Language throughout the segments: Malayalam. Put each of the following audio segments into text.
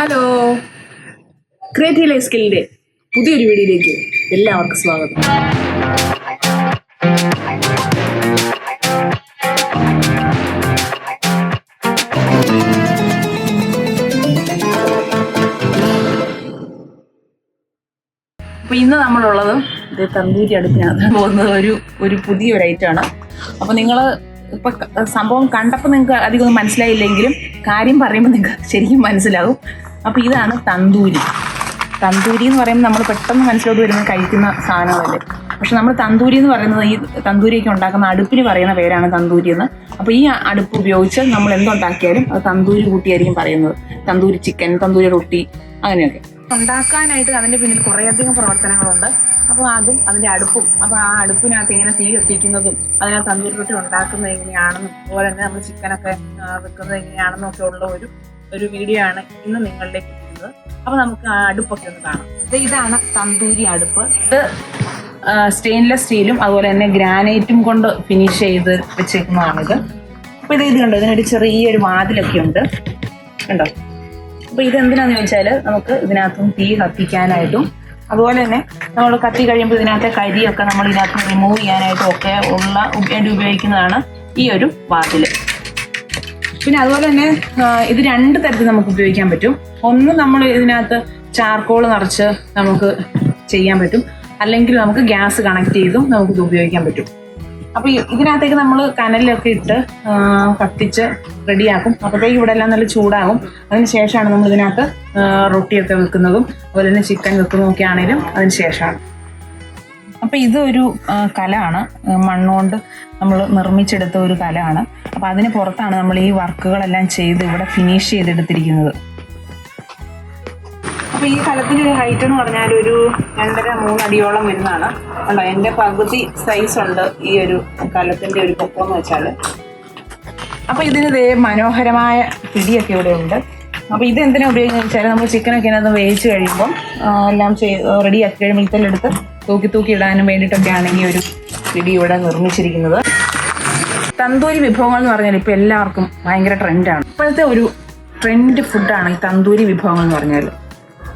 ഹലോ, ക്രിയേറ്റീവ് ലൈഫ് സ്കില്ലിൻ്റെ പുതിയൊരു വീഡിയോയിലേക്ക് എല്ലാവർക്കും സ്വാഗതം. അപ്പോൾ ഇന്ന് നമ്മളുള്ളത് ഇത് തന്തൂരി അടുപ്പിനകത്ത് പോകുന്നത് ഒരു പുതിയൊരു ഐറ്റമാണ്. അപ്പോൾ നിങ്ങൾ ഇപ്പം സംഭവം കണ്ടപ്പോൾ നിങ്ങൾക്ക് അധികം മനസ്സിലായില്ലെങ്കിലും കാര്യം പറയുമ്പോൾ നിങ്ങൾക്ക് ശരിക്കും മനസ്സിലാവും. അപ്പോൾ ഇതാണ് തന്തൂരി. തന്തൂരി എന്ന് പറയുമ്പോൾ നമ്മൾ പെട്ടെന്ന് മനസ്സിലോട്ട് വരുന്നത് കഴിക്കുന്ന സാധനങ്ങളല്ലേ. പക്ഷെ നമ്മൾ തന്തൂരി എന്ന് പറയുന്നത് ഈ തന്തൂരിയൊക്കെ ഉണ്ടാക്കുന്ന അടുപ്പിന് പറയുന്ന പേരാണ് തന്തൂരി എന്ന്. അപ്പോൾ ഈ അടുപ്പ് ഉപയോഗിച്ച് നമ്മൾ എന്തുണ്ടാക്കിയാലും അത് തന്തൂരി കൂട്ടിയായിരിക്കും പറയുന്നത്. തന്തൂരി ചിക്കൻ, തന്തൂരി റൊട്ടി, അങ്ങനെയൊക്കെ ഉണ്ടാക്കാനായിട്ട് അതിൻ്റെ പിന്നിൽ കുറേയധികം പ്രവർത്തനങ്ങളുണ്ട്. അപ്പോൾ അതും അതിൻ്റെ അടുപ്പും, അപ്പോൾ ആ അടുപ്പിനകത്ത് ഇങ്ങനെ തീ കത്തിക്കുന്നതും അതിനകത്ത് തന്തൂരി റൊട്ടി ഉണ്ടാക്കുന്നത് എങ്ങനെയാണെന്നും അതുപോലെ തന്നെ നമ്മൾ ചിക്കനൊക്കെ വെക്കുന്നത് എങ്ങനെയാണെന്നും ഒക്കെ ഉള്ള ഒരു വീഡിയോ ആണ് ഇന്ന് നിങ്ങളിലേക്ക് എത്തുന്നത്. അപ്പോൾ നമുക്ക് ആ അടുപ്പൊക്കെ ഒന്ന് കാണാം. ഇതാണ് തന്തൂരി അടുപ്പ്. ഇത് സ്റ്റെയിൻലെസ് സ്റ്റീലും അതുപോലെ തന്നെ ഗ്രാനൈറ്റും കൊണ്ട് ഫിനിഷ് ചെയ്ത് വെച്ചേക്കുന്നതാണിത്. അപ്പോൾ ഇത് കണ്ടോ, ഇതിനൊരു ചെറിയൊരു വാതിലൊക്കെ ഉണ്ട് കണ്ടോ. അപ്പോൾ ഇതെന്തിനാന്ന് ചോദിച്ചാൽ നമുക്ക് ഇതിനകത്തും തീ കത്തിക്കാനായിട്ടും അതുപോലെ തന്നെ നമ്മൾ കത്തി കഴിയുമ്പോൾ ഇതിനകത്തെ കരിയൊക്കെ നമ്മൾ ഇതിനകത്ത് റിമൂവ് ചെയ്യാനായിട്ടും ഒക്കെ വേണ്ടി ഉപയോഗിക്കുന്നതാണ് ഈ ഒരു വാതിൽ. പിന്നെ അതുപോലെ തന്നെ ഇത് രണ്ട് തരത്തിൽ നമുക്ക് ഉപയോഗിക്കാൻ പറ്റും. ഒന്ന് നമ്മൾ ഇതിനകത്ത് ചാർക്കോൾ നിറച്ച് നമുക്ക് ചെയ്യാൻ പറ്റും, അല്ലെങ്കിൽ നമുക്ക് ഗ്യാസ് കണക്ട് ചെയ്തും നമുക്കിത് ഉപയോഗിക്കാൻ പറ്റും. അപ്പോൾ ഇതിനകത്തേക്ക് നമ്മൾ കനലൊക്കെ ഇട്ട് കത്തിച്ച് റെഡിയാക്കും. അപ്പോഴത്തേക്ക് ഇവിടെ എല്ലാം നല്ല ചൂടാകും. അതിന് ശേഷമാണ് നമ്മൾ ഇതിനകത്ത് റൊട്ടിയൊക്കെ വെക്കുന്നതും അതുപോലെ തന്നെ ചിക്കൻ വെക്കുന്നതൊക്കെ ആണെങ്കിലും അതിന് ശേഷമാണ്. അപ്പോൾ ഇതൊരു കലമാണ്, മണ്ണുകൊണ്ട് നമ്മൾ നിർമ്മിച്ചെടുത്ത ഒരു കലമാണ്. അപ്പോൾ അതിന് പുറത്താണ് നമ്മൾ ഈ വർക്കുകളെല്ലാം ചെയ്ത് ഇവിടെ ഫിനിഷ് ചെയ്തെടുത്തിരിക്കുന്നത്. അപ്പോൾ ഈ കലത്തിൻ്റെ ഒരു ഹൈറ്റ് എന്ന് പറഞ്ഞാൽ ഒരു 2.5-3 അടിയോളം വരുന്നതാണ്. കണ്ടോ, എൻ്റെ പകുതി സൈസുണ്ട് ഈ ഒരു കലത്തിൻ്റെ ഒരു പൊക്കമെന്ന് വെച്ചാൽ. അപ്പോൾ ഇതിന് മനോഹരമായ പിടിയൊക്കെ ഇവിടെ ഉണ്ട്. അപ്പോൾ ഇതെന്തിനാ ഉപയോഗിക്കുന്നത് വെച്ചാൽ നമ്മൾ ചിക്കനൊക്കെ അതിനകത്ത് വേവിച്ച് കഴിയുമ്പം എല്ലാം റെഡിയാക്കി കഴിയുമ്പോൾ ഇതെടുത്ത് തൂക്കി ഇടാനും വേണ്ടിയിട്ടൊക്കെ ആണെങ്കിൽ ഒരു പിടി ഇവിടെ നിർമ്മിച്ചിരിക്കുന്നത്. തന്തൂരി വിഭവങ്ങൾ എന്ന് പറഞ്ഞാൽ ഇപ്പോൾ എല്ലാവർക്കും ഭയങ്കര ട്രെൻഡാണ്. ഇപ്പോഴത്തെ ഒരു ട്രെൻഡ് ഫുഡാണ് ഈ തന്തൂരി വിഭവങ്ങൾ എന്ന് പറഞ്ഞാൽ.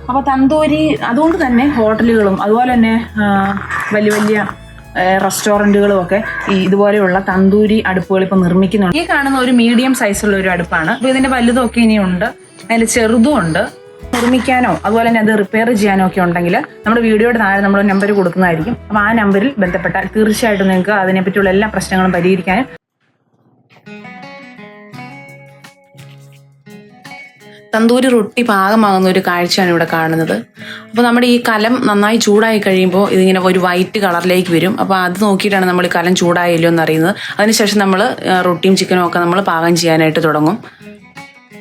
അപ്പോൾ തന്തൂരി അതുകൊണ്ട് തന്നെ ഹോട്ടലുകളും അതുപോലെ തന്നെ വലിയ വലിയ റെസ്റ്റോറൻറ്റുകളും ഒക്കെ ഈ ഇതുപോലെയുള്ള തന്തൂരി അടുപ്പുകൾ ഇപ്പോൾ നിർമ്മിക്കുന്നുണ്ട്. ഈ കാണുന്ന ഒരു മീഡിയം സൈസുള്ള ഒരു അടുപ്പാണ്. അപ്പോൾ ഇതിൻ്റെ വലുതൊക്കെ ഇനിയുണ്ട്, അതിൽ ചെറുതും ഉണ്ട്. നിർമ്മിക്കാനോ അതുപോലെ തന്നെ അത് റിപ്പയർ ചെയ്യാനോ ഒക്കെ ഉണ്ടെങ്കിൽ നമ്മുടെ വീഡിയോയുടെ താഴെ നമ്മൾ നമ്പർ കൊടുക്കുന്നതായിരിക്കും. അപ്പോൾ ആ നമ്പറിൽ ബന്ധപ്പെട്ടാൽ തീർച്ചയായിട്ടും നിങ്ങൾക്ക് അതിനെപ്പറ്റിയുള്ള എല്ലാ പ്രശ്നങ്ങളും പരിഹരിക്കാൻ. തന്തൂരി റൊട്ടി പാകമാകുന്ന ഒരു കാഴ്ചയാണ് ഇവിടെ കാണുന്നത്. അപ്പോൾ നമ്മുടെ ഈ കലം നന്നായി ചൂടായി കഴിയുമ്പോൾ ഇതിങ്ങനെ ഒരു വൈറ്റ് കളറിലേക്ക് വരും. അപ്പോൾ അത് നോക്കിയിട്ടാണ് നമ്മൾ ഈ കലം ചൂടായില്ലോ എന്നറിയുന്നത്. അതിനുശേഷം നമ്മൾ റൊട്ടിയും ചിക്കനും ഒക്കെ നമ്മൾ പാകം ചെയ്യാനായിട്ട് തുടങ്ങും.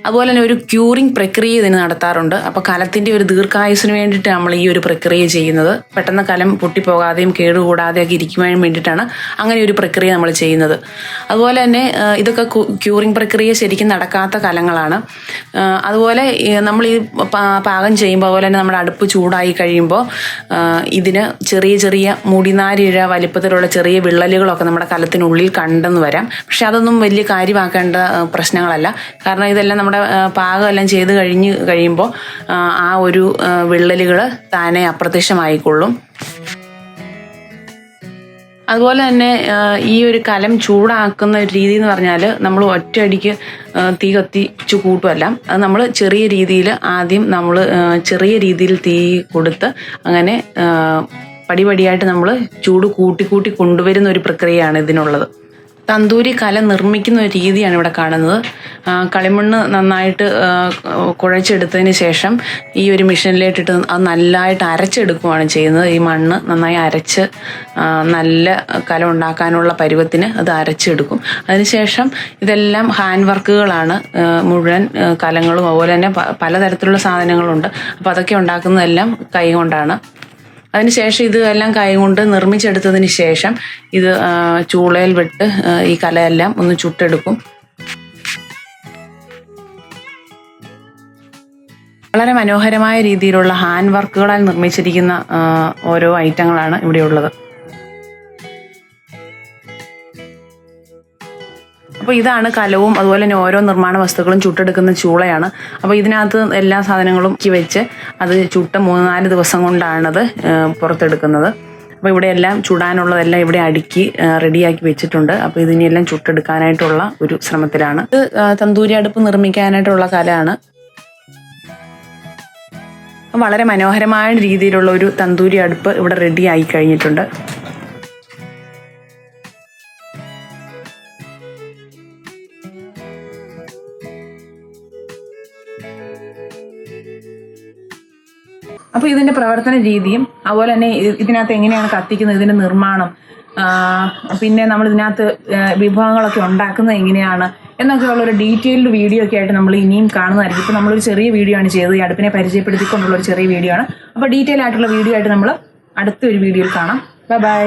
അതുപോലെ തന്നെ ഒരു ക്യൂറിങ് പ്രക്രിയ ഇതിന് നടത്താറുണ്ട്. അപ്പോൾ കലത്തിൻ്റെ ഒരു ദീർഘായുസിന് വേണ്ടിയിട്ട് നമ്മൾ ഈ ഒരു പ്രക്രിയ ചെയ്യുന്നത്. പെട്ടെന്ന് കലം പൊട്ടിപ്പോകാതെയും കേടുകൂടാതെയൊക്കെ ഇരിക്കുവാൻ വേണ്ടിയിട്ടാണ് അങ്ങനെ ഒരു പ്രക്രിയ നമ്മൾ ചെയ്യുന്നത്. അതുപോലെ തന്നെ ഇതൊക്കെ ക്യൂറിങ് പ്രക്രിയ ശരിക്കും നടക്കാത്ത കലങ്ങളാണ്. അതുപോലെ നമ്മൾ ഈ പാകം ചെയ്യുമ്പോൾ അതുപോലെ തന്നെ നമ്മുടെ അടുപ്പ് ചൂടായി കഴിയുമ്പോൾ ഇതിന് ചെറിയ ചെറിയ മുടിനാരിഴ വലിപ്പത്തിലുള്ള ചെറിയ വിള്ളലുകളൊക്കെ നമ്മുടെ കലത്തിനുള്ളിൽ കണ്ടെന്ന് വരാം. പക്ഷെ അതൊന്നും വലിയ കാര്യമാക്കേണ്ട പ്രശ്നങ്ങളല്ല. കാരണം ഇതെല്ലാം നമ്മുടെ പാകമെല്ലാം ചെയ്ത് കഴിയുമ്പോൾ ആ ഒരു വിള്ളലുകൾ താനെ അപ്രത്യക്ഷമായിക്കൊള്ളും. അതുപോലെ തന്നെ ഈ ഒരു കലം ചൂടാക്കുന്ന ഒരു രീതി എന്ന് പറഞ്ഞാൽ നമ്മൾ ഒറ്റയടിക്ക് തീ കത്തിച്ചു കൂട്ടുമല്ല. അത് നമ്മൾ ചെറിയ രീതിയിൽ ആദ്യം നമ്മൾ ചെറിയ രീതിയിൽ തീ കൊടുത്ത് അങ്ങനെ പടിപടിയായിട്ട് നമ്മൾ ചൂട് കൂട്ടി കൊണ്ടുവരുന്ന ഒരു പ്രക്രിയയാണ് ഇതിനുള്ളത്. തന്തൂരി കല നിർമ്മിക്കുന്ന ഒരു രീതിയാണ് ഇവിടെ കാണുന്നത്. കളിമണ്ണ് നന്നായിട്ട് കുഴച്ചെടുത്തതിന് ശേഷം ഈ ഒരു മെഷീനിലേട്ടിട്ട് അത് നല്ലതായിട്ട് അരച്ചെടുക്കുകയാണ് ചെയ്യുന്നത്. ഈ മണ്ണ് നന്നായി അരച്ച് നല്ല കല ഉണ്ടാക്കാനുള്ള പരുവത്തിന് അത് അരച്ചെടുക്കും. അതിനുശേഷം ഇതെല്ലാം ഹാൻഡ് വർക്കുകളാണ്. മുഴുവൻ കലങ്ങളും അതുപോലെ തന്നെ പലതരത്തിലുള്ള സാധനങ്ങളുണ്ട്. അപ്പോൾ അതൊക്കെ ഉണ്ടാക്കുന്നതെല്ലാം കൈ കൊണ്ടാണ്. അതിനുശേഷം ഇത് എല്ലാം കൈകൊണ്ട് നിർമ്മിച്ചെടുത്തതിന് ശേഷം ഇത് ചൂളയിൽ വിട്ട് ഈ കലയെല്ലാം ഒന്ന് ചുട്ടെടുക്കും. വളരെ മനോഹരമായ രീതിയിലുള്ള ഹാൻഡ് വർക്കുകളാൽ നിർമ്മിച്ചിരിക്കുന്ന ഓരോ ഐറ്റങ്ങളാണ് ഇവിടെയുള്ളത്. അപ്പോൾ ഇതാണ് കലവും അതുപോലെ തന്നെ ഓരോ നിർമ്മാണ വസ്തുക്കളും ചുട്ടെടുക്കുന്ന ചൂളയാണ്. അപ്പോൾ ഇതിനകത്ത് എല്ലാ സാധനങ്ങളും വെച്ച് അത് ചുട്ട 3-4 ദിവസം കൊണ്ടാണത് പുറത്തെടുക്കുന്നത്. അപ്പോൾ ഇവിടെ എല്ലാം ചുടാനുള്ളതെല്ലാം ഇവിടെ അടുക്കി റെഡിയാക്കി വെച്ചിട്ടുണ്ട്. അപ്പോൾ ഇതിനെല്ലാം ചുട്ടെടുക്കാനായിട്ടുള്ള ഒരു ശ്രമത്തിലാണ്. ഇത് തന്തൂരി അടുപ്പ് നിർമ്മിക്കാനായിട്ടുള്ള കലയാണ്. വളരെ മനോഹരമായ രീതിയിലുള്ള ഒരു തന്തൂരി അടുപ്പ് ഇവിടെ റെഡി ആയി കഴിഞ്ഞിട്ടുണ്ട്. അപ്പോൾ ഇതിൻ്റെ പ്രവർത്തന രീതിയും അതുപോലെ തന്നെ ഇതിനകത്ത് എങ്ങനെയാണ് കത്തിക്കുന്നത്, ഇതിൻ്റെ നിർമ്മാണം, പിന്നെ നമ്മൾ ഇതിനകത്ത് വിഭവങ്ങളൊക്കെ ഉണ്ടാക്കുന്നത് എങ്ങനെയാണ് എന്നൊക്കെയുള്ളൊരു ഡീറ്റെയിൽഡ് വീഡിയോ ഒക്കെ ആയിട്ട് നമ്മൾ ഇനിയും കാണുന്നതായിരിക്കും. ഇപ്പോൾ നമ്മളൊരു ചെറിയ വീഡിയോ ആണ് ചെയ്തത്, ഈ അടുപ്പിനെ പരിചയപ്പെടുത്തിക്കൊണ്ടുള്ളൊരു ചെറിയ വീഡിയോ ആണ്. അപ്പോൾ ഡീറ്റെയിൽ ആയിട്ടുള്ള വീഡിയോ ആയിട്ട് നമ്മൾ അടുത്തൊരു വീഡിയോയിൽ കാണാം. ബൈ.